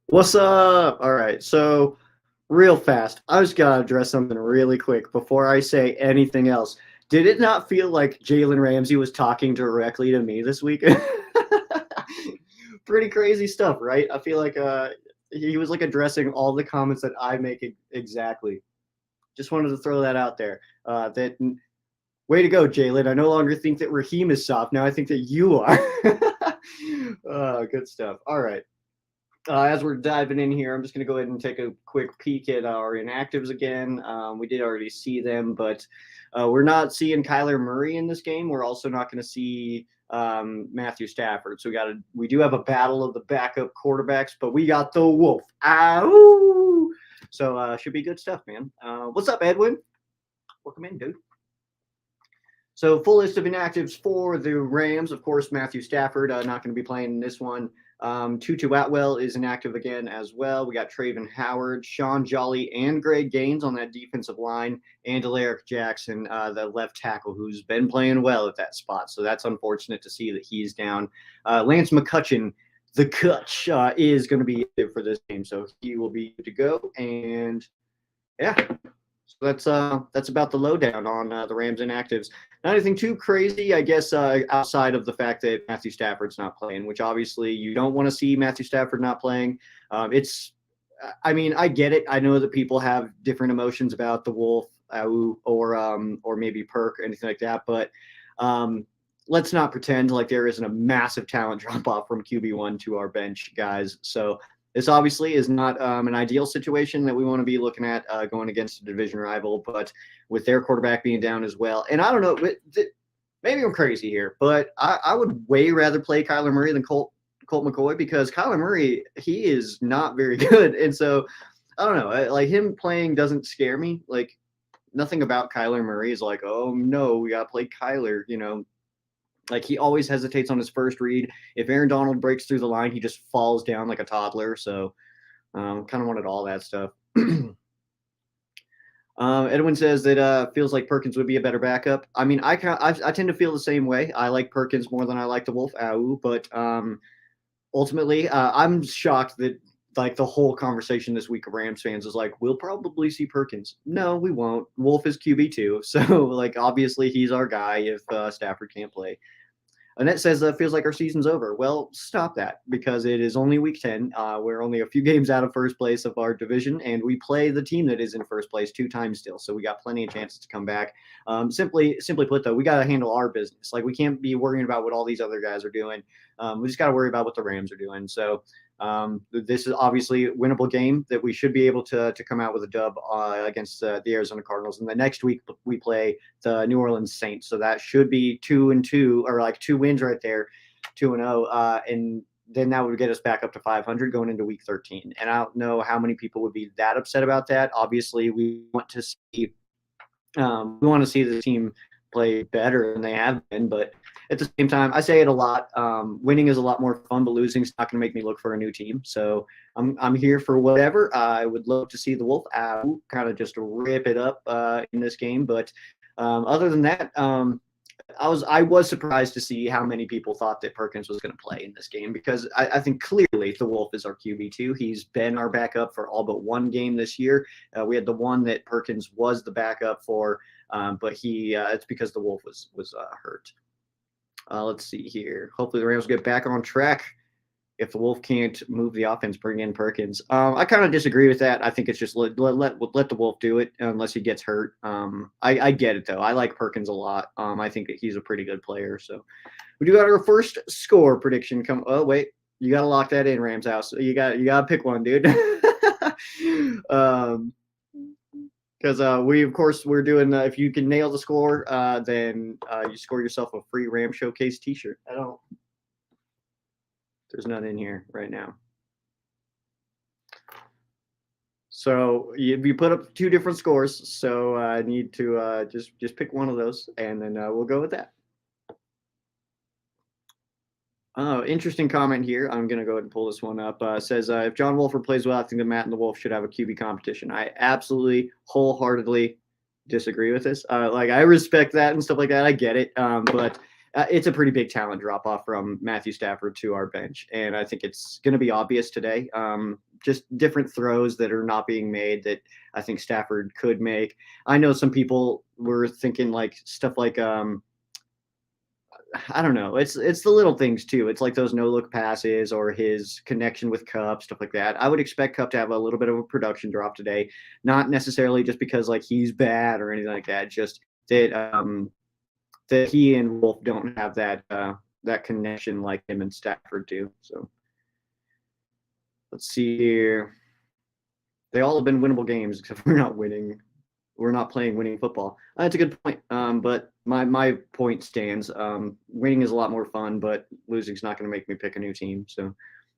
What's up? All right, so real fast, I just gotta address something really quick before I say anything else. Did it not feel like Jalen Ramsey was talking directly to me this week? Pretty crazy stuff, right? I feel like he was like addressing all the comments that I make exactly. Just wanted to throw that out there. That way to go, Jalen. I no longer think that Raheem is soft. Now I think that you are. Good stuff. All right. As we're diving in here, I'm just going to go ahead and take a quick peek at our inactives again. We did already see them, but we're not seeing Kyler Murray in this game. We're also not going to see Matthew Stafford. So we do have a battle of the backup quarterbacks, but we got the Wolf. Ow! So should be good stuff, man. What's up, Edwin? Welcome in, dude. So full list of inactives for the Rams. Of course, Matthew Stafford not going to be playing in this one. Tutu Atwell is inactive again as well. We got Traven Howard, Sean Jolly, and Greg Gaines on that defensive line, and Alaric Jackson, the left tackle, who's been playing well at that spot. So that's unfortunate to see that he's down. Lance McCutcheon, the Cutch, is going to be there for this game, so he will be good to go. And yeah, so that's about the lowdown on the Rams inactives. Not anything too crazy, I guess, outside of the fact that Matthew Stafford's not playing, which obviously you don't want to see Matthew Stafford not playing. I mean, I get it. I know that people have different emotions about the Wolf, or maybe Perk or anything like that, but let's not pretend like there isn't a massive talent drop off from QB1 to our bench guys. So this obviously is not an ideal situation that we want to be looking at going against a division rival, but with their quarterback being down as well. And I don't know, maybe I'm crazy here, but I would way rather play Kyler Murray than Colt McCoy, because Kyler Murray, he is not very good. And so I don't know, like him playing doesn't scare me. Like nothing about Kyler Murray is like, oh no, we got to play Kyler, like he always hesitates on his first read. If Aaron Donald breaks through the line, he just falls down like a toddler. So kind of wanted all that stuff. Edwin says that feels like Perkins would be a better backup. I mean, I tend to feel the same way. I like Perkins more than I like the Wolf. But ultimately, I'm shocked that like the whole conversation this week of Rams fans is like, we'll probably see Perkins. No, we won't. Wolf is QB2, so like obviously he's our guy if Stafford can't play. Annette says feels like our season's over. Well, stop that, because it is only week 10. We're only a few games out of first place of our division, and we play the team that is in first place 2 times still. So we got plenty of chances to come back. Simply put, though, we got to handle our business. Like we can't be worrying about what all these other guys are doing. We just got to worry about what the Rams are doing. So this is obviously a winnable game that we should be able to come out with a dub against the Arizona Cardinals. And the next week we play the New Orleans Saints, so that should be 2-2, or like 2 wins right there, 2-0, and then that would get us back up to 500 going into week 13. And I don't know how many people would be that upset about that. Obviously, we want to see the team play better than they have been, but at the same time, I say it a lot. Winning is a lot more fun, but losing is not going to make me look for a new team. So I'm here for whatever. I would love to see the Wolf kind of just rip it up in this game. But other than that, I was surprised to see how many people thought that Perkins was going to play in this game, because I think clearly the Wolf is our QB2. He's been our backup for all but one game this year. We had the one that Perkins was the backup for, but it's because the Wolf was hurt. Let's see here. Hopefully the Rams get back on track. If the Wolf can't move the offense, bring in Perkins. I kind of disagree with that. I think it's just let the Wolf do it unless he gets hurt. I get it though. I like Perkins a lot. I think that he's a pretty good player. So we do got our first score prediction come. Oh wait, you got to lock that in, Rams house. You got to pick one, dude. Because we're doing if you can nail the score, then you score yourself a free Ram Showcase T-shirt. There's none in here right now. So you put up 2 different scores, so I need to just pick one of those, and then we'll go with that. Oh, interesting comment here. I'm going to go ahead and pull this one up. Says, if John Wolford plays well, I think that Matt and the Wolf should have a QB competition. I absolutely, wholeheartedly disagree with this. Like, I respect that and stuff like that. I get it. But it's a pretty big talent drop-off from Matthew Stafford to our bench. And I think it's going to be obvious today. just different throws that are not being made that I think Stafford could make. I know some people were thinking like stuff like I don't know. It's the little things too. It's like those no look passes or his connection with Cup, stuff like that. I would expect Cup to have a little bit of a production drop today, not necessarily just because like he's bad or anything like that. Just that he and Wolf don't have that connection like him and Stafford do. So let's see here. They all have been winnable games except we're not winning. We're not playing winning football. That's a good point. But my point stands. Winning is a lot more fun, but losing's not going to make me pick a new team. So,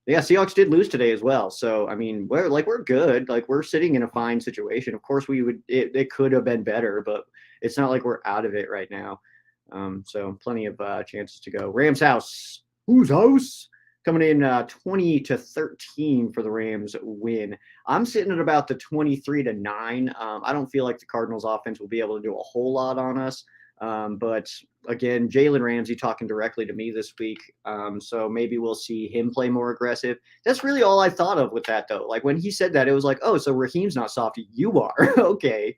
yeah, Seahawks did lose today as well. So, I mean, we're good. Like we're sitting in a fine situation. Of course, it could have been better, but it's not like we're out of it right now. So, plenty of chances to go. Rams house. Whose house? Coming in 20-13 for the Rams win. I'm sitting at about the 23-9. I don't feel like the Cardinals offense will be able to do a whole lot on us. But again, Jalen Ramsey talking directly to me this week. So maybe we'll see him play more aggressive. That's really all I thought of with that, though. Like when he said that, it was like, oh, so Raheem's not soft. You are. Okay.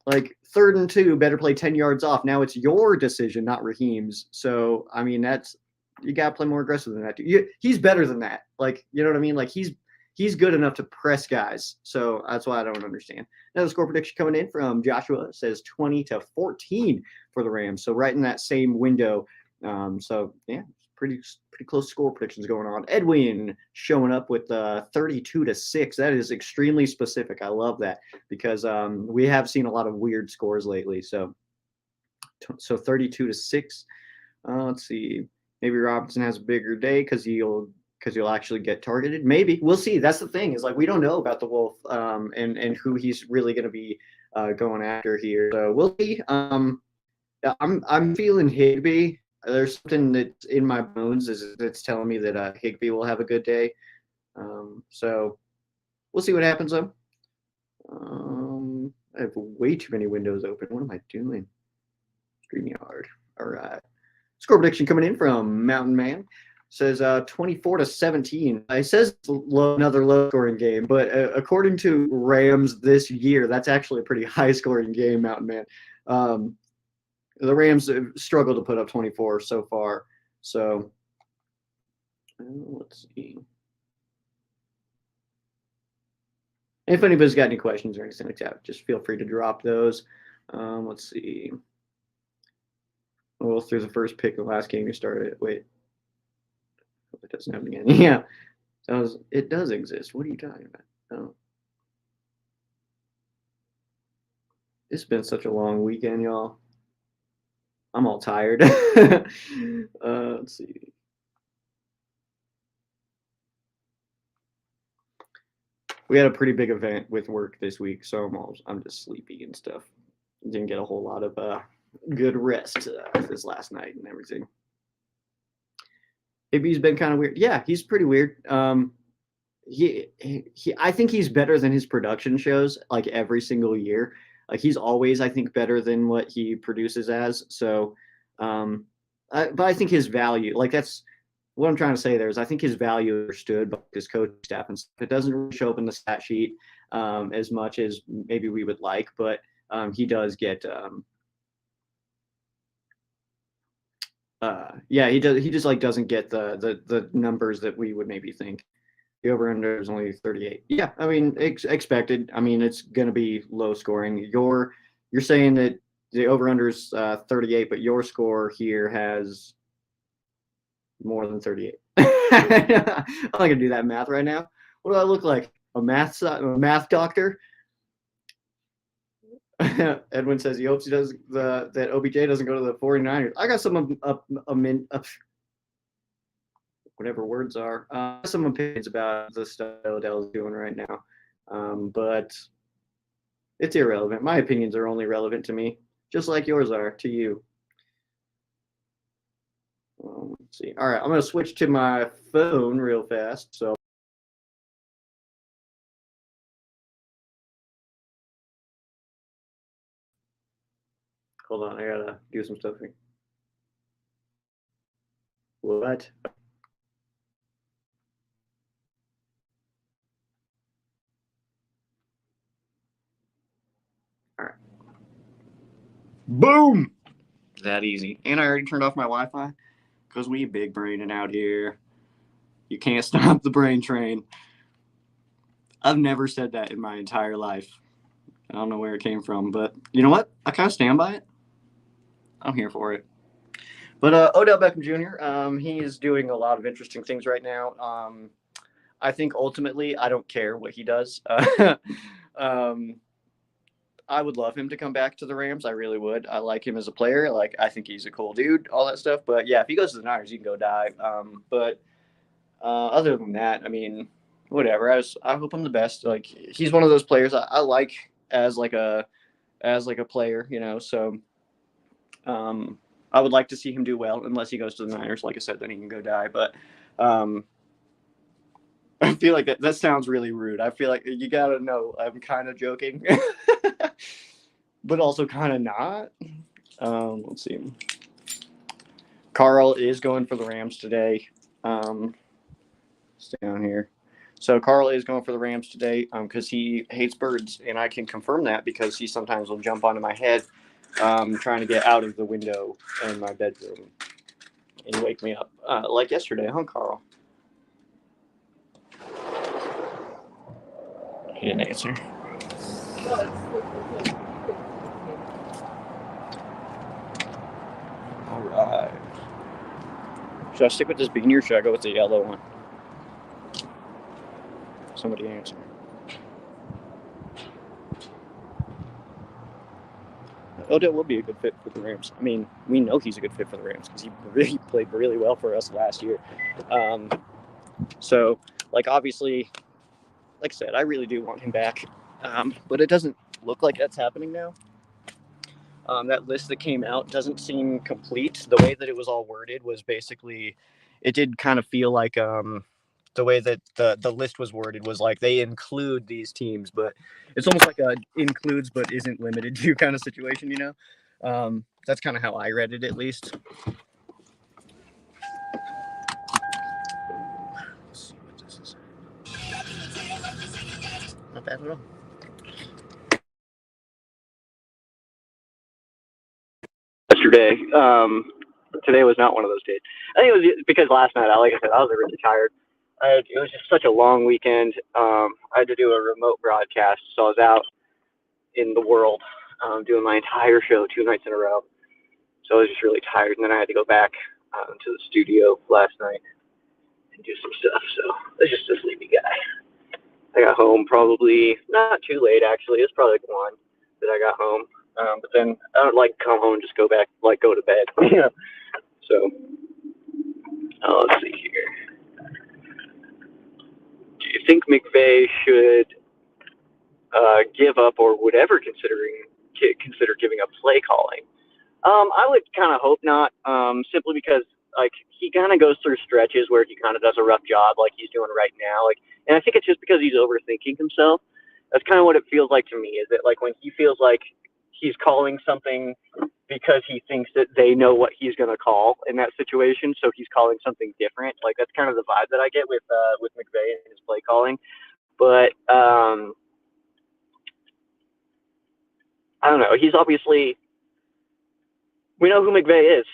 Like 3rd and 2, better play 10 yards off. Now it's your decision, not Raheem's. So, I mean, you got to play more aggressive than that. He's better than that. Like, you know what I mean? Like he's good enough to press guys. So that's why I don't understand. Now the score prediction coming in from Joshua says 20-14 for the Rams. So right in that same window. So yeah, pretty close score predictions going on. Edwin showing up with 32-6. That is extremely specific. I love that because we have seen a lot of weird scores lately. So 32-6. Let's see. Maybe Robinson has a bigger day because he'll actually get targeted. Maybe we'll see. That's the thing is like we don't know about the Wolf and who he's really going to be going after here. So we'll see. I'm feeling Higbee. There's something that's in my bones that's telling me that Higbee will have a good day. So we'll see what happens though. I have way too many windows open. What am I doing? StreamYard. All right. Score prediction coming in from Mountain Man says 24-17. It says another low scoring game, but according to Rams this year, that's actually a pretty high scoring game, Mountain Man. The Rams have struggled to put up 24 so far. So let's see. If anybody's got any questions or anything like that, just feel free to drop those. Let's see. Well, through the first pick, the last game you started. Wait, it doesn't happen again. Yeah, it does exist. What are you talking about? Oh, it's been such a long weekend, y'all. I'm all tired. Let's see. We had a pretty big event with work this week, so I'm just sleepy and stuff. Didn't get a whole lot of good rest this last night and everything. Hibby's been kind of weird. Yeah, he's pretty weird. I think he's better than his production shows like every single year. Like he's always, I think, better than what he produces as. So, but I think his value, like that's what I'm trying to say there is I think his value is understood by his coaching staff and stuff. It doesn't really show up in the stat sheet as much as maybe we would like, but he does get he does. He just like doesn't get the numbers that we would maybe think. The over-under is only 38. Yeah, I mean, expected. I mean, it's going to be low scoring. You're saying that the over-under is 38, but your score here has more than 38. I'm not going to do that math right now. What do I look like? A math doctor? Edwin says he hopes he does that OBJ doesn't go to the 49ers. I got some whatever words are. Some opinions about the stuff Odell's doing right now, but it's irrelevant. My opinions are only relevant to me, just like yours are to you. Let's see. All right, I'm going to switch to my phone real fast. So. Hold on, I gotta do some stuff here. What? Boom! That easy. And I already turned off my Wi-Fi because we big braining out here. You can't stop the brain train. I've never said that in my entire life. I don't know where it came from, but you know what? I kind of stand by it. I'm here for it. But Odell Beckham Jr., he is doing a lot of interesting things right now. I think ultimately, I don't care what he does. Um, I would love him to come back to the Rams. I really would. I like him as a player. I think he's a cool dude, all that stuff. But yeah, if he goes to the Niners, he can go die. But other than that, I mean, whatever. I hope I'm the best. Like he's one of those players I like as like a player, you know. So I would like to see him do well, unless he goes to the Niners. Like I said, then he can go die. But um, I feel like that sounds really rude. I feel like you gotta know I'm kind of joking, but also kind of not. Let's see. Carl is going for the Rams today. It's down here. So Carl is going for the Rams today because he hates birds, and I can confirm that because he sometimes will jump onto my head trying to get out of the window in my bedroom and wake me up. Like yesterday, huh, Carl? He didn't answer. All right. Should I stick with this beanie or should I go with the yellow one? Somebody answer. Odell will be a good fit for the Rams. I mean, we know he's a good fit for the Rams because he really played really well for us last year. So, like, obviously, like I said, I really do want him back. But it doesn't look like that's happening now. That list that came out doesn't seem complete. The way that it was all worded was basically, it did kind of feel like the way that the list was worded was like they include these teams, but it's almost like a includes but isn't limited to kind of situation, you know? That's kind of how I read it, at least. Let's see what this is. Not bad at all. Yesterday, today was not one of those days. I think it was because last night, like I said, I was really tired. It was just such a long weekend. I had to do a remote broadcast, so I was out in the world doing my entire show 2 nights in a row. So I was just really tired, and then I had to go back to the studio last night and do some stuff. So I was just a sleepy guy. I got home probably not too late, actually. It was probably like 1 that I got home. But then I don't like come home and just go back, like go to bed. You know? So let's see here. Do you think McVay should give up or would ever consider giving up play calling? I would kind of hope not, simply because like he kind of goes through stretches where he kind of does a rough job, like he's doing right now. Like, and I think it's just because he's overthinking himself. That's kind of what it feels like to me. Is that like when he feels like he's calling something because he thinks that they know what he's going to call in that situation, so he's calling something different. Like that's kind of the vibe that I get with McVay and his play calling. But I don't know. He's obviously, we know who McVay is.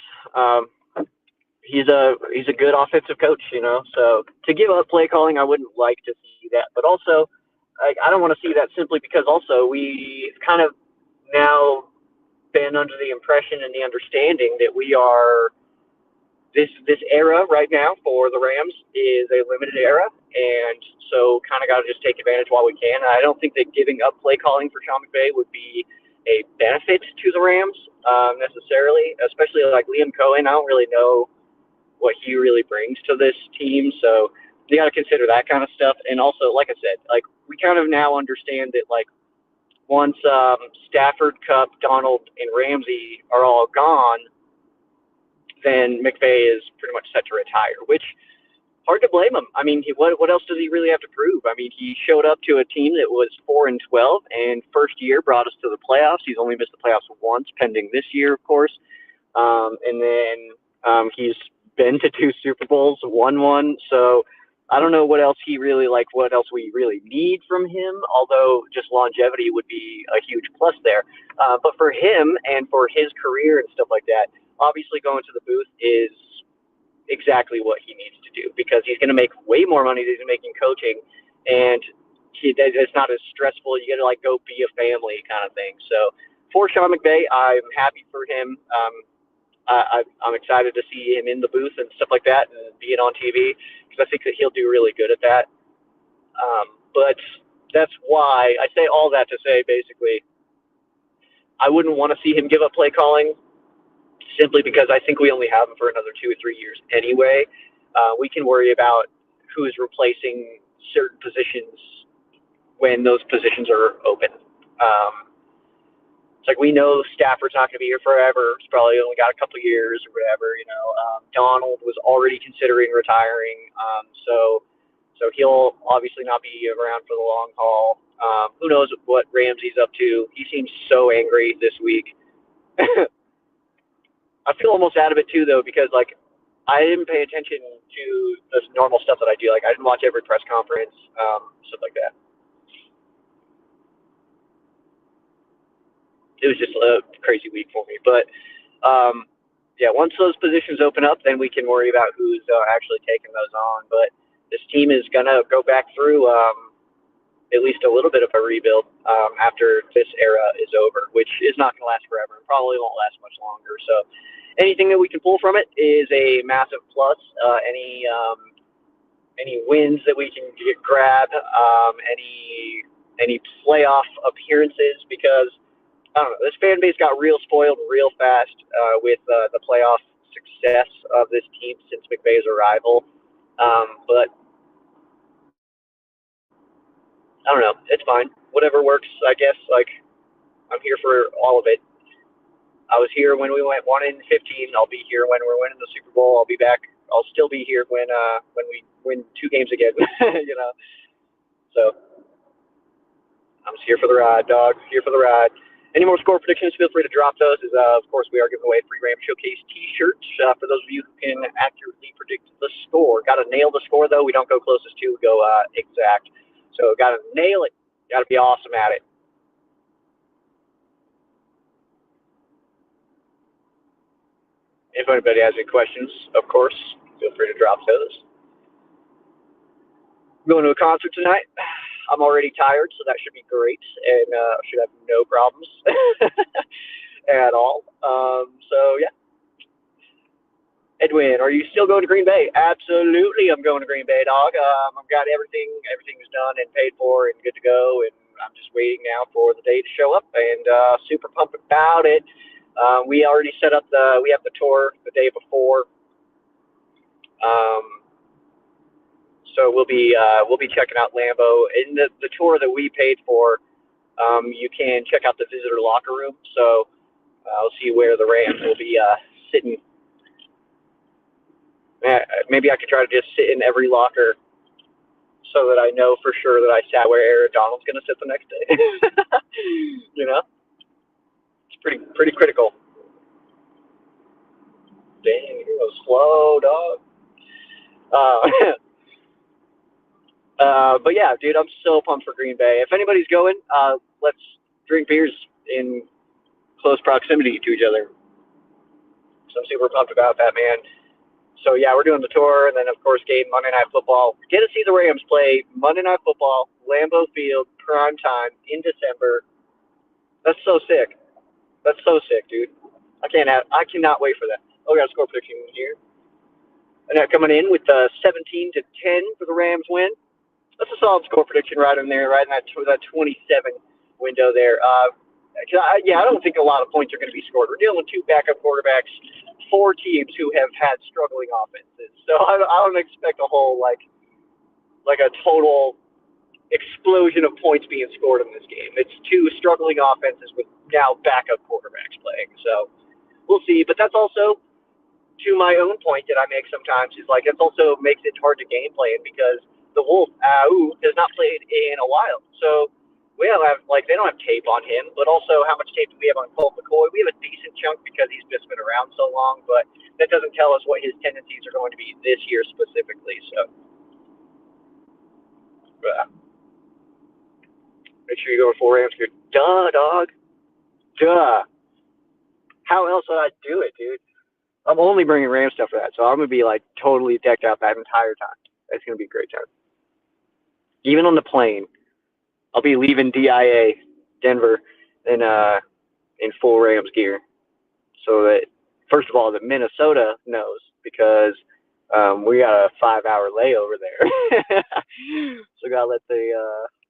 He's a good offensive coach, you know. So to give up play calling, I wouldn't like to see that. But also, I don't want to see that simply because also we've kind of now been under the impression and the understanding that we are this era right now for the Rams is a limited era, and so kind of got to just take advantage while we can. I don't think that giving up play calling for Sean McVay would be a benefit to the Rams necessarily, especially like Liam Cohen. I don't really know what he really brings to this team, so you got to consider that kind of stuff. And also, like I said, like we kind of now understand that like once Stafford, Kupp, Donald, and Ramsey are all gone, then McVay is pretty much set to retire, which hard to blame him. I mean, what else does he really have to prove? I mean, he showed up to a team that was 4-12, and first year brought us to the playoffs. He's only missed the playoffs once, pending this year, of course. And then he's been to 2 Super Bowls, won one. So I don't know what else what else we really need from him, although just longevity would be a huge plus there. But for him and for his career and stuff like that, obviously going to the booth is exactly what he needs to do, because he's going to make way more money than he's making coaching, and it's not as stressful. You got to go be a family kind of thing. So for Sean McVay, I'm happy for him. I'm excited to see him in the booth and stuff like that, and being on TV, because I think that he'll do really good at that. But that's why I say all that to say, basically, I wouldn't want to see him give up play calling, simply because I think we only have him for another 2 or 3 years anyway. We can worry about who is replacing certain positions when those positions are open. It's we know Stafford's not going to be here forever. He's probably only got a couple of years or whatever. Donald was already considering retiring, so he'll obviously not be around for the long haul. Who knows what Ramsey's up to? He seems so angry this week. I feel almost out of it too, though, because I didn't pay attention to the normal stuff that I do. I didn't watch every press conference, stuff like that. It was just a crazy week for me. But, yeah, once those positions open up, then we can worry about who's actually taking those on. But this team is going to go back through at least a little bit of a rebuild after this era is over, which is not going to last forever and probably won't last much longer. So anything that we can pull from it is a massive plus. Any wins that we can grab, any playoff appearances, because I don't know, this fan base got real spoiled real fast with the playoff success of this team since McVay's arrival. But I don't know, it's fine. Whatever works, I guess. I'm here for all of it. I was here when we went 1-15. I'll be here when we're winning the Super Bowl. I'll be back. I'll still be here when we win 2 games again. So I'm just here for the ride, dog. Here for the ride. Any more score predictions, feel free to drop those. Of course, we are giving away Pregame Showcase T-shirts for those of you who can accurately predict the score. Got to nail the score, though. We don't go closest to. We go exact. So got to nail it. Got to be awesome at it. If anybody has any questions, of course, feel free to drop those. I'm going to a concert tonight. I'm already tired, so that should be great, and should have no problems at all. So, yeah. Edwin, are you still going to Green Bay? Absolutely, I'm going to Green Bay, dog. I've got everything. Everything is done and paid for and good to go, and I'm just waiting now for the day to show up, and super pumped about it. We already set up we have the tour the day before. So we'll be checking out Lambeau. In the tour that we paid for, you can check out the visitor locker room. So I'll see where the Rams will be sitting. Maybe I could try to just sit in every locker so that I know for sure that I sat where Aaron Donald's going to sit the next day. It's pretty critical. Dang, you're so slow, dog. But yeah, dude, I'm so pumped for Green Bay. If anybody's going, let's drink beers in close proximity to each other. So I'm super pumped about that, man. So yeah, we're doing the tour, and then of course, game Monday Night Football. Get to see the Rams play Monday Night Football, Lambeau Field, prime time in December. That's so sick. That's so sick, dude. I cannot wait for that. Oh, we got a score prediction here. And they're coming in with 17-10 for the Rams win. That's a solid score prediction right in there, right in that 27 window there. I don't think a lot of points are going to be scored. We're dealing with 2 backup quarterbacks, 4 teams who have had struggling offenses. So I don't expect a whole like a total explosion of points being scored in this game. It's 2 struggling offenses with now backup quarterbacks playing. So we'll see. But that's also, to my own point that I make sometimes, is it also makes it hard to game plan, because the Wolf has not played in a while. So we don't have they don't have tape on him, but also how much tape do we have on Colt McCoy? We have a decent chunk because he's just been around so long, but that doesn't tell us what his tendencies are going to be this year specifically. So Make sure you go to full Rams gear. Duh, dog. Duh. How else would I do it, dude? I'm only bringing Ram stuff for that, so I'm gonna be like totally decked out that entire time. It's gonna be a great time. Even on the plane, I'll be leaving DIA, Denver, in full Rams gear, so that first of all, that Minnesota knows because we got a 5-hour layover there. So gotta let the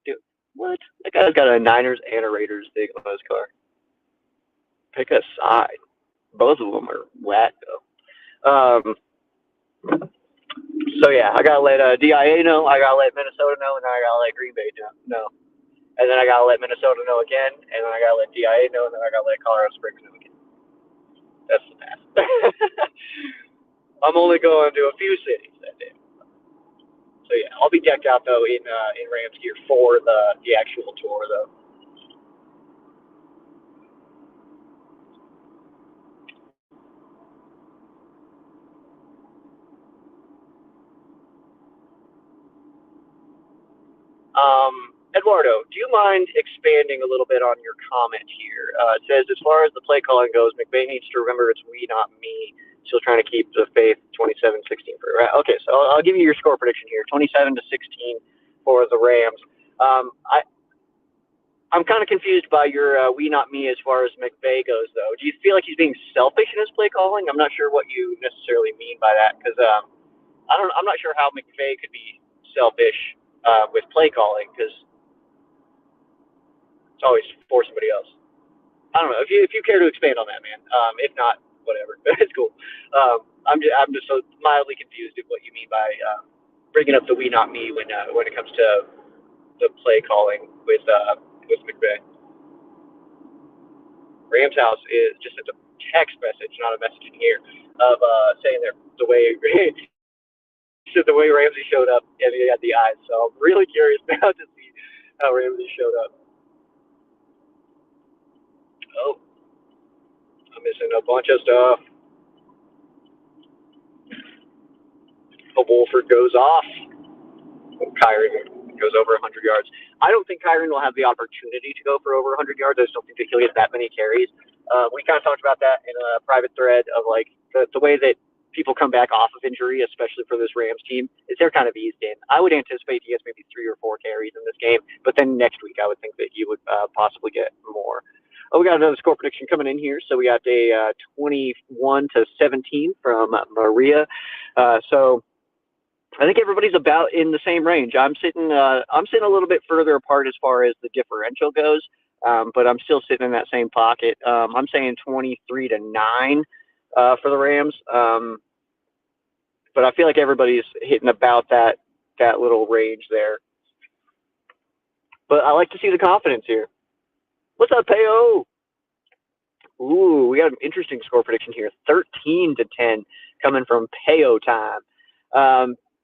dude, what? That guy's got a Niners and a Raiders thing on his car. Pick a side. Both of them are wacko. So yeah, I gotta let DIA know, I gotta let Minnesota know, and then I gotta let Green Bay know. And then I gotta let Minnesota know again, and then I gotta let DIA know, and then I gotta let Colorado Springs know again. That's the math. I'm only going to a few cities that day. So yeah, I'll be decked out though in Rams gear for the actual tour though. Eduardo, do you mind expanding a little bit on your comment here? It says, as far as the play calling goes, McVay needs to remember it's we, not me. Still trying to keep the faith 27-16 for right. Okay, so I'll give you your score prediction here: 27-16 for the Rams. I'm kind of confused by your we, not me as far as McVay goes, though. Do you feel like he's being selfish in his play calling? I'm not sure what you necessarily mean by that because I'm not sure how McVay could be selfish with play calling because it's always for somebody else. I don't know if you care to expand on that, man. If not, whatever. It's cool. I'm just so mildly confused at what you mean by bringing up the we, not me when it comes to the play calling with McVay. Rams House is just a text message, not a message in here, of saying the way the way Ramsey showed up and he had the eyes. So I'm really curious now to see how Ramsey showed up. Oh, I'm missing a bunch of stuff. Wolford goes off. Kyron goes over 100 yards. I don't think Kyron will have the opportunity to go for over 100 yards. I just don't think that he'll get that many carries. We kind of talked about that in a private thread of like the way that people come back off of injury, especially for this Rams team, is they're kind of eased in. I would anticipate he gets maybe 3 or 4 carries in this game, but then next week I would think that he would possibly get more. Oh, we got another score prediction coming in here. So we got a 21-17 from Maria. So I think everybody's about in the same range. I'm sitting a little bit further apart as far as the differential goes, but I'm still sitting in that same pocket. I'm saying 23-9 for the Rams, but I feel like everybody's hitting about that little range there. But I like to see the confidence here. What's up, Peo? Ooh, we got an interesting score prediction here. 13-10 coming from Peo time.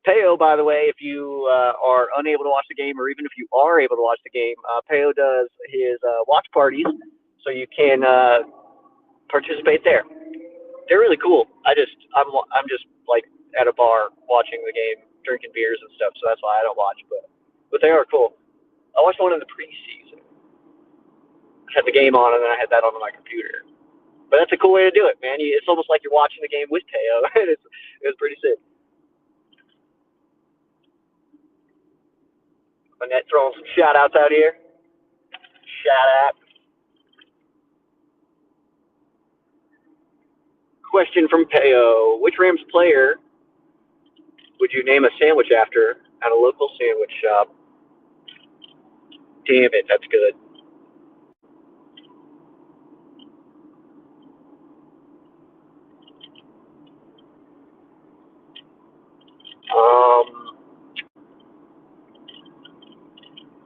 Peo, by the way, if you are unable to watch the game, or even if you are able to watch the game, Peo does his watch parties, so you can participate there. They're really cool. I'm just like at a bar watching the game, drinking beers and stuff, so that's why I don't watch. But they are cool. I watched one in the preseason. I had the game on, and then I had that on my computer. But that's a cool way to do it, man. It's almost like you're watching the game with Peo. It was pretty sick. Annette throwing some shout-outs out here. Shout-out. Question from Peo. Which Rams player would you name a sandwich after at a local sandwich shop? Damn it, that's good.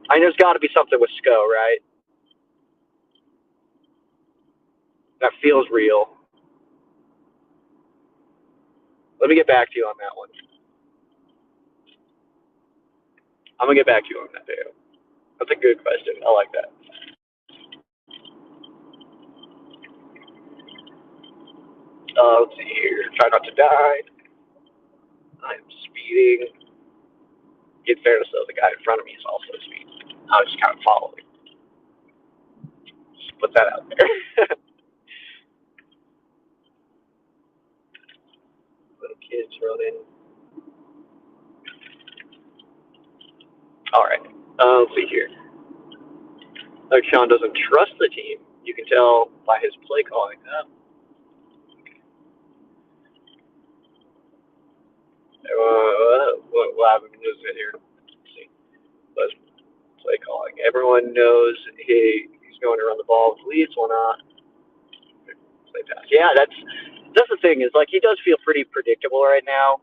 I know there's got to be something with SCO, right? That feels real. Let me get back to you on that one. I'm going to get back to you on that, Peo. That's a good question. I like that. Let's see here. Try not to die. I'm speeding. In fairness, though, the guy in front of me is also speeding. I was just kind of following. put that out there. Little kids running. All right. Let's see here. Like Sean doesn't trust the team. You can tell by his play calling. What happened is it here? Let's see. Let's play calling. Everyone knows he's going to run the ball with leads. Why not? Play pass. Yeah, that's the thing is like he does feel pretty predictable right now.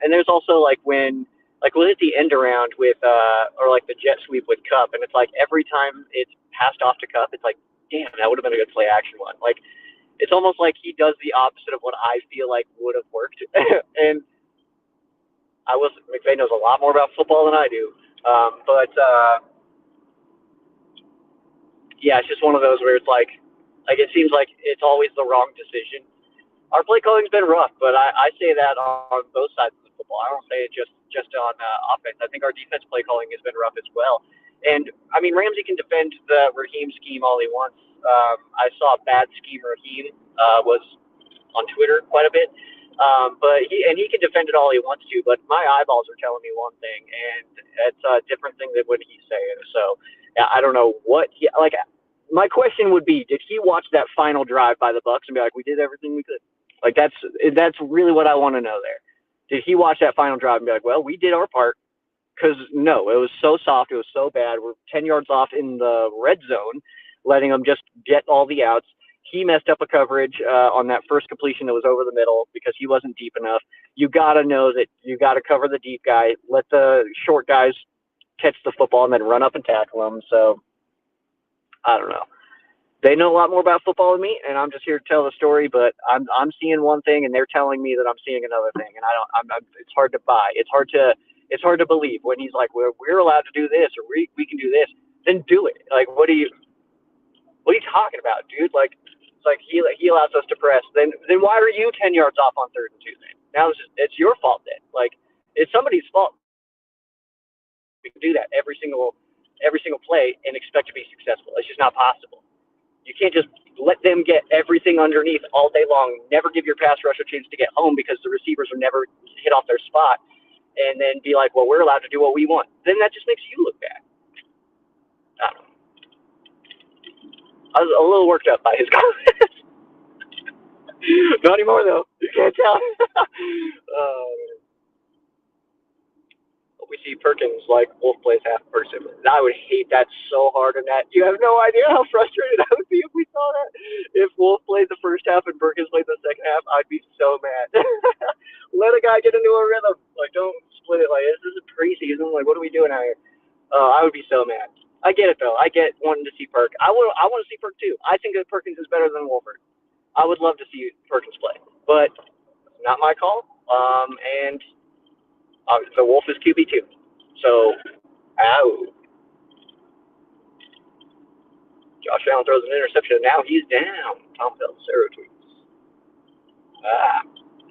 And there's also like when we'll hit the end around with or like the jet sweep with Cup, and it's like every time it's passed off to Cup, it's like, damn, that would have been a good play action one. Like it's almost like he does the opposite of what I feel like would have worked. And McVay knows a lot more about football than I do. But yeah, it's just one of those where it's like it seems like it's always the wrong decision. Our play calling's been rough, but I say that on both sides of the football. I don't say it just on offense. I think our defense play calling has been rough as well. And I mean, Ramsey can defend the Raheem scheme all he wants. I saw bad scheme Raheem was on Twitter quite a bit. But he can defend it all he wants to, but my eyeballs are telling me one thing, and it's a different thing than what he's saying. So yeah, I don't know what my question would be, did he watch that final drive by the Bucs and be like, we did everything we could? Like that's really what I want to know there. Did he watch that final drive and be like, well, we did our part? Because no, it was so soft, it was so bad. We're 10 yards off in the red zone, letting them just get all the outs. He messed up a coverage on that first completion that was over the middle because he wasn't deep enough. You got to know that you got to cover the deep guy, let the short guys catch the football, and then run up and tackle them. So I don't know. They know a lot more about football than me, and I'm just here to tell the story. But I'm seeing one thing, and they're telling me that I'm seeing another thing, and it's hard to buy. It's hard to believe when he's like, we're allowed to do this, or we can do this. Then do it. Like, what are you talking about, dude? Like, it's like he allows us to press. Then why are you 10 yards off on 3rd and 2? Then now it's your fault. Then like it's somebody's fault. We can do that every single play and expect to be successful. It's just not possible. You can't just let them get everything underneath all day long, never give your pass rush a chance to get home because the receivers are never hit off their spot, and then be like, well, we're allowed to do what we want. Then that just makes you look bad. I don't know. I was a little worked up by his comments. Not anymore, though. You can't tell. We see Perkins like Wolf plays half person. I would hate that so hard in that. You have no idea how frustrated I would be if we saw that. If Wolf played the first half and Perkins played the second half, I'd be so mad. Let a guy get into a rhythm. Like, don't split it. Like, this is preseason. Like, what are we doing out here? I would be so mad. I get it, though. I get wanting to see Perk. I want to see Perk, too. I think that Perkins is better than Wolford. I would love to see Perkins play. But it's not my call. And the Wolf is QB2. So, ow. Josh Allen throws an interception, and now he's down. Tom Pelissero tweets.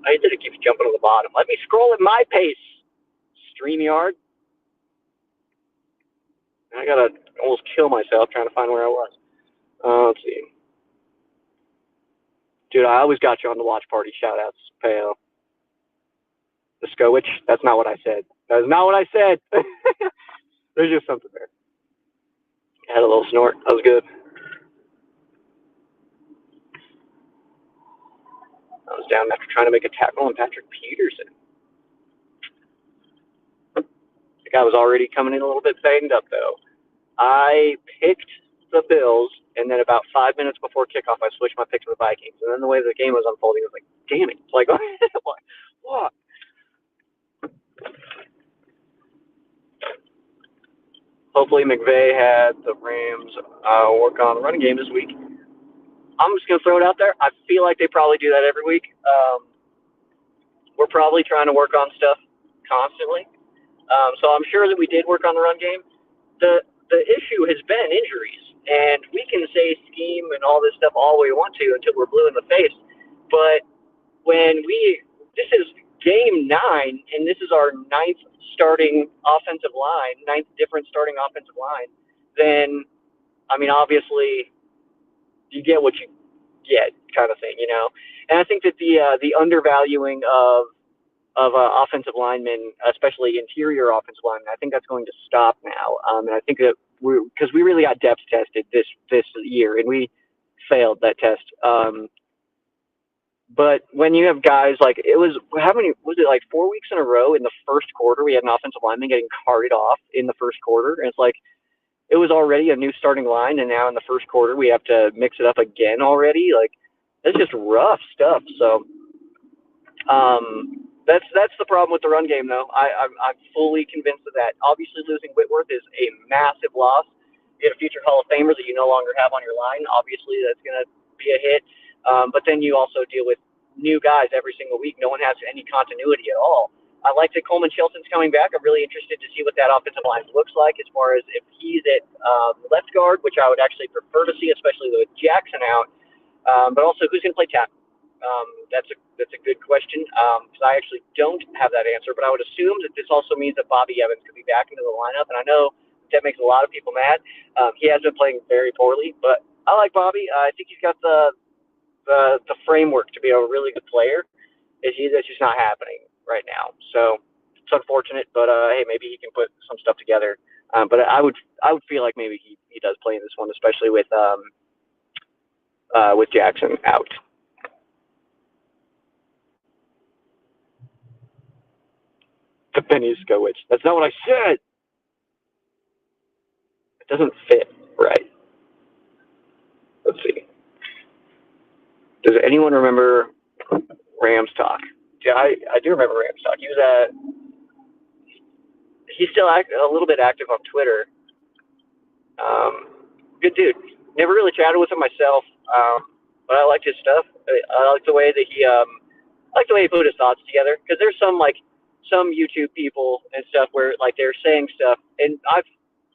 I did it keeps jumping on the bottom. Let me scroll at my pace. StreamYard. I got to almost kill myself trying to find where I was. Let's see. Dude, I always got you on the watch party. Shout-outs, Peo. The Skowich? That's not what I said. That is not what I said. There's just something there. I had a little snort. That was good. I was down after trying to make a tackle on Patrick Peterson. The guy was already coming in a little bit banged up, though. I picked the Bills, and then about 5 minutes before kickoff, I switched my pick to the Vikings. And then the way the game was unfolding, I was like, damn it. Like, what? Hopefully McVay had the Rams work on the running game this week. I'm just going to throw it out there. I feel like they probably do that every week. We're probably trying to work on stuff constantly. So I'm sure that we did work on the run game. The issue has been injuries. And we can say scheme and all this stuff all we want to until we're blue in the face. But this is game 9, and this is our 9th starting offensive line, 9th different starting offensive line, then, I mean, obviously, you get what you get, kind of thing, you know. And I think that the undervaluing of offensive linemen, especially interior offensive linemen, I think that's going to stop now. And I think that because we really got depth tested this year, and we failed that test. But when you have guys like how many was it, like 4 weeks in a row in the first quarter we had an offensive lineman getting carted off in the first quarter, and it's like it was already a new starting line, and now in the first quarter we have to mix it up again already. Like it's just rough stuff. So that's the problem with the run game, though. I'm fully convinced of that. Obviously, losing Whitworth is a massive loss. You get a future Hall of Famer that you no longer have on your line. Obviously, that's going to be a hit. But then you also deal with new guys every single week. No one has any continuity at all. I like that Coleman Chilton's coming back. I'm really interested to see what that offensive line looks like as far as if he's at left guard, which I would actually prefer to see, especially with Jackson out. But also, who's going to play tackle? That's a good question because I actually don't have that answer. But I would assume that this also means that Bobby Evans could be back into the lineup, and I know that makes a lot of people mad. He has been playing very poorly, but I like Bobby. I think he's got the framework to be a really good player. That's just not happening right now. So it's unfortunate, but hey, maybe he can put some stuff together. But I would feel like maybe he does play in this one, especially with Jackson out. The Benny Skowich. That's not what I said. It doesn't fit right. Let's see. Does anyone remember Rams talk? Yeah, I do remember Rams talk. He's still a little bit active on Twitter. Good dude. Never really chatted with him myself, but I liked his stuff. I like the way that he put his thoughts together. Because there's some YouTube people and stuff where like they're saying stuff, and I've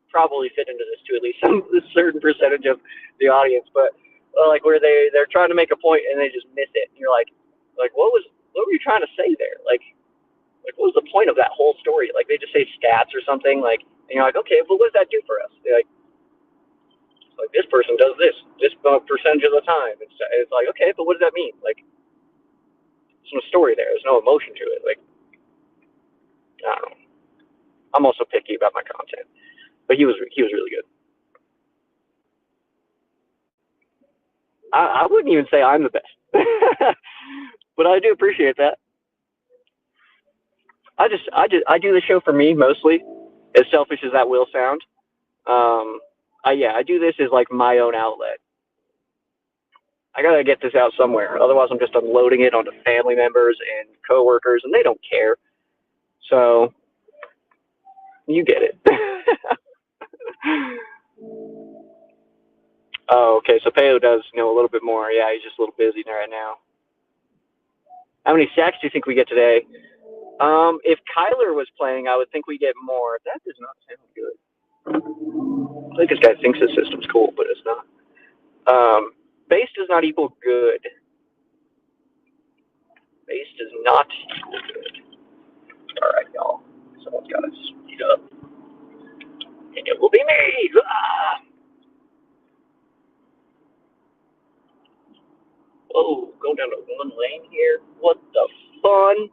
probably fit into this to at least a certain percentage of the audience, but like where they're trying to make a point and they just miss it. And you're like what were you trying to say there? Like what was the point of that whole story? Like they just say stats or something, like, and you're like, okay, well, what does that do for us? They're like this person does this percentage of the time. It's like, okay, but what does that mean? Like there's no story there. There's no emotion to it. Like I don't know. I'm also picky about my content, but he was really good. I wouldn't even say I'm the best, but I do appreciate that. I do the show for me mostly, as selfish as that will sound. I do this as like my own outlet. I gotta get this out somewhere, otherwise I'm just unloading it onto family members and coworkers, and they don't care. So you get it. Oh, okay. So Peo does know a little bit more. Yeah, he's just a little busy right now. How many sacks do you think we get today? If Kyler was playing, I would think we get more. That does not sound good. I think this guy thinks his system's cool, but it's not. Base does not equal good. Base does not equal good. All right, y'all. Someone's got to speed up. And it will be me. Ah! Oh, go down to one lane here. What the fun?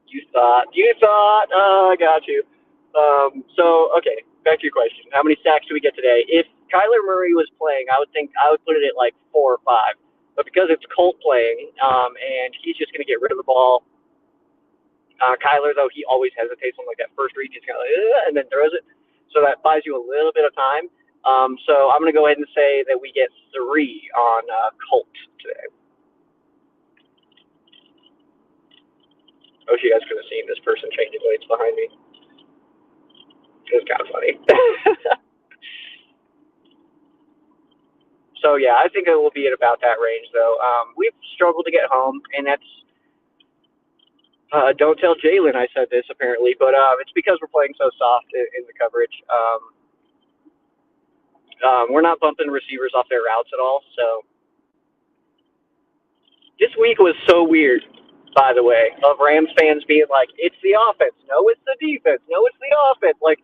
You thought. I got you. Okay, back to your question. How many sacks do we get today? If Kyler Murray was playing, I would put it at like 4 or 5. But because it's Colt playing, and he's just going to get rid of the ball. Kyler, though, he always hesitates on like that first read. He's kind of and then throws it. So that buys you a little bit of time. So I'm going to go ahead and say that we get 3 on Colt today. I wish you guys could have seen this person changing weights behind me. It was kind of funny. So, yeah, I think it will be at about that range, though. We've struggled to get home, and that's don't tell Jalen I said this, apparently, but it's because we're playing so soft in the coverage. We're not bumping receivers off their routes at all, so this week was so weird, by the way, of Rams fans being like, it's the offense. No, it's the defense. No, it's the offense. Like,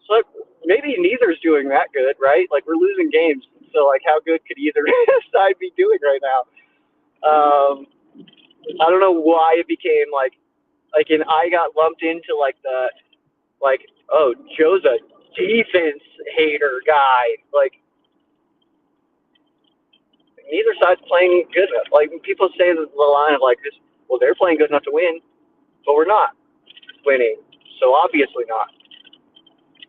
so maybe neither's doing that good, right? Like, we're losing games, so like, how good could either side be doing right now? I don't know why it became and I got lumped into oh, Joe's a defense hater guy. Like, neither side's playing good enough. Like, people say the line of like this, well, they're playing good enough to win, but we're not winning, so obviously not.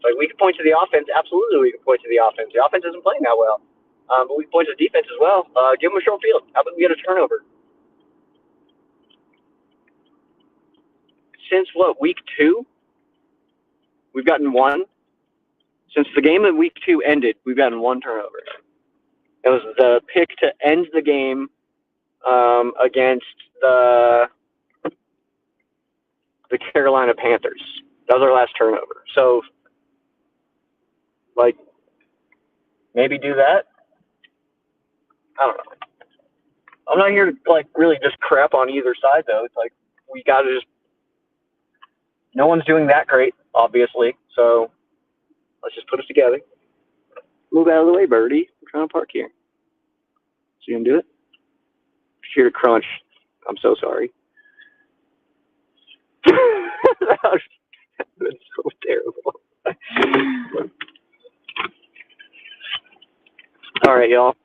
Like, we can point to the offense. Absolutely, we can point to the offense. The offense isn't playing that well. But we can point to the defense as well. Give them a short field. How about we get a turnover? Since what, week 2? We've gotten 1. Since the game of week 2 ended, we've gotten 1 turnover. It was the pick to end the game against the Carolina Panthers. That was our last turnover. So, like, maybe do that? I don't know. I'm not here to, like, really just crap on either side, though. It's like, we got to just – no one's doing that great, obviously. So, let's just put us together. Move out of the way, Birdie. I'm trying to park here. So you can do it? Here to crunch. I'm so sorry. That's so terrible. All right, y'all.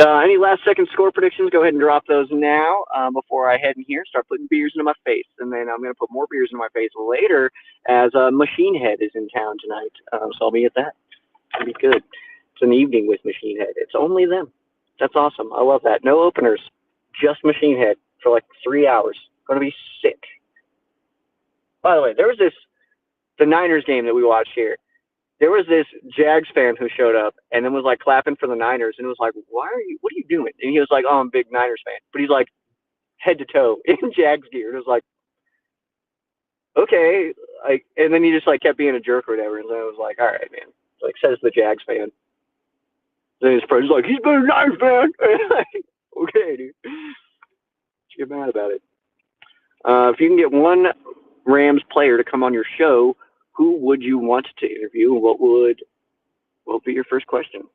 Any last-second score predictions? Go ahead and drop those now before I head in here, start putting beers into my face. And then I'm going to put more beers into my face later as Machine Head is in town tonight. So I'll be at that. It'll be good. It's an evening with Machine Head. It's only them. That's awesome. I love that. No openers. Just Machine Head for like 3 hours. Going to be sick. By the way, there was the Niners game that we watched here. There was this Jags fan who showed up and then was like clapping for the Niners, and it was like, what are you doing? And he was like, oh, I'm a big Niners fan. But he's like head to toe in Jags gear. And it was like, okay. Like, and then he just like kept being a jerk or whatever. And then I was like, all right, man. Like, says the Jags fan. Then his friend's like, he's been a Niners fan. Okay, dude. Get mad about it. If you can get one Rams player to come on your show, who would you want to interview? What would be your first question?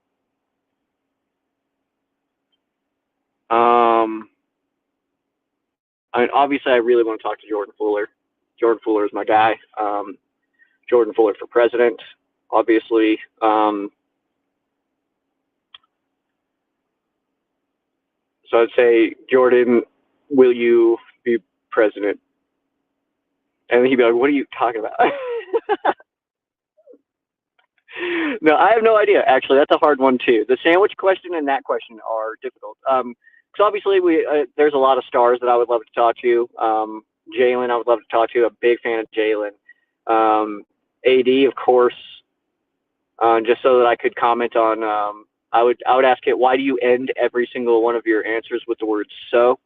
Obviously, I really want to talk to Jordan Fuller. Jordan Fuller is my guy. Jordan Fuller for president, obviously. So I'd say, Jordan, will you be president? And he'd be like, what are you talking about? No, I have no idea. Actually, that's a hard one too. The sandwich question and that question are difficult. Because obviously there's a lot of stars that I would love to talk to. Jalen, I would love to talk to. A big fan of Jalen. AD, of course. Just so that I could comment on. I would ask it. Why do you end every single one of your answers with the word so?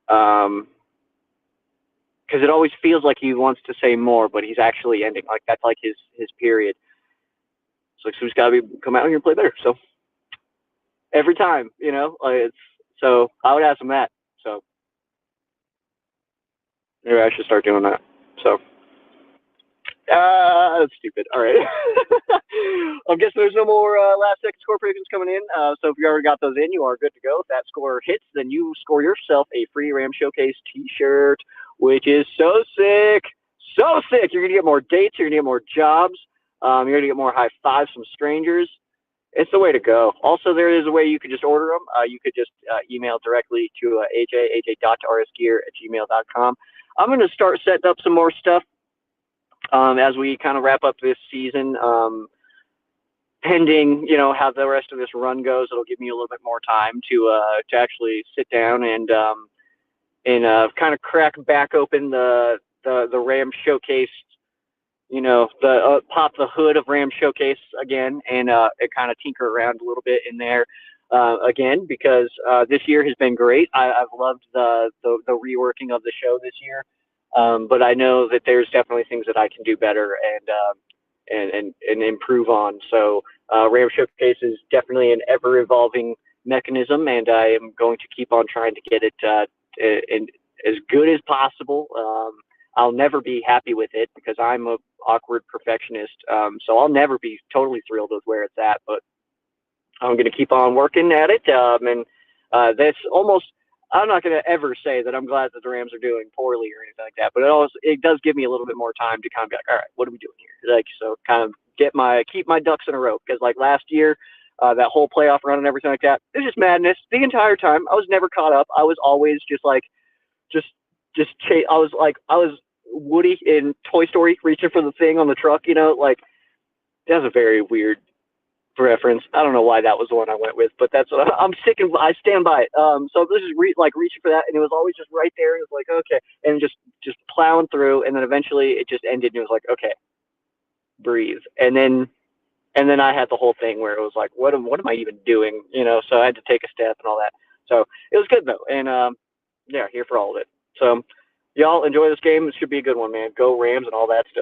Because it always feels like he wants to say more, but he's actually ending. Like, that's like his period. So he's got to come out here and play better. So every time, so I would ask him that. So maybe I should start doing that. So that's stupid. All right. I guess there's no more last second score predictions coming in. So if you already got those in, you are good to go. If that score hits, then you score yourself a free Ram Showcase t-shirt, which is so sick. So sick. You're going to get more dates. You're going to get more jobs. You're going to get more high fives from strangers. It's the way to go. Also, there is a way you could just order them. You could just email directly to aj.rsgear@gmail.com. I'm going to start setting up some more stuff as we kind of wrap up this season. Pending, how the rest of this run goes, it'll give me a little bit more time to actually sit down and kind of crack back open the Ram Showcase. Pop the hood of Ram Showcase again and kind of tinker around a little bit in there again, because this year has been great. I've loved the reworking of the show this year, but I know that there's definitely things that I can do better and improve on. So Ram Showcase is definitely an ever-evolving mechanism, and I am going to keep on trying to get it in as good as possible. I'll never be happy with it because I'm a awkward perfectionist. So I'll never be totally thrilled with where it's at, but I'm going to keep on working at it. And that's almost, I'm not going to ever say that I'm glad that the Rams are doing poorly or anything like that, but it does give me a little bit more time to kind of be like, all right, what are we doing here? Like, so kind of keep my ducks in a row. Because like last year, that whole playoff run and everything like that, it was just madness the entire time. I was never caught up. I was always just like, I was Woody in Toy Story reaching for the thing on the truck, like that's a very weird reference. I don't know why that was the one I went with, but that's what I'm sticking. I stand by it. So this is reaching for that, and it was always just right there. It was like okay, and just plowing through, and then eventually it just ended, and it was like okay, breathe, and then I had the whole thing where it was like what am I even doing, So I had to take a step and all that. So it was good though, and yeah, here for all of it. So y'all enjoy this game. It should be a good one, man. Go Rams and all that stuff.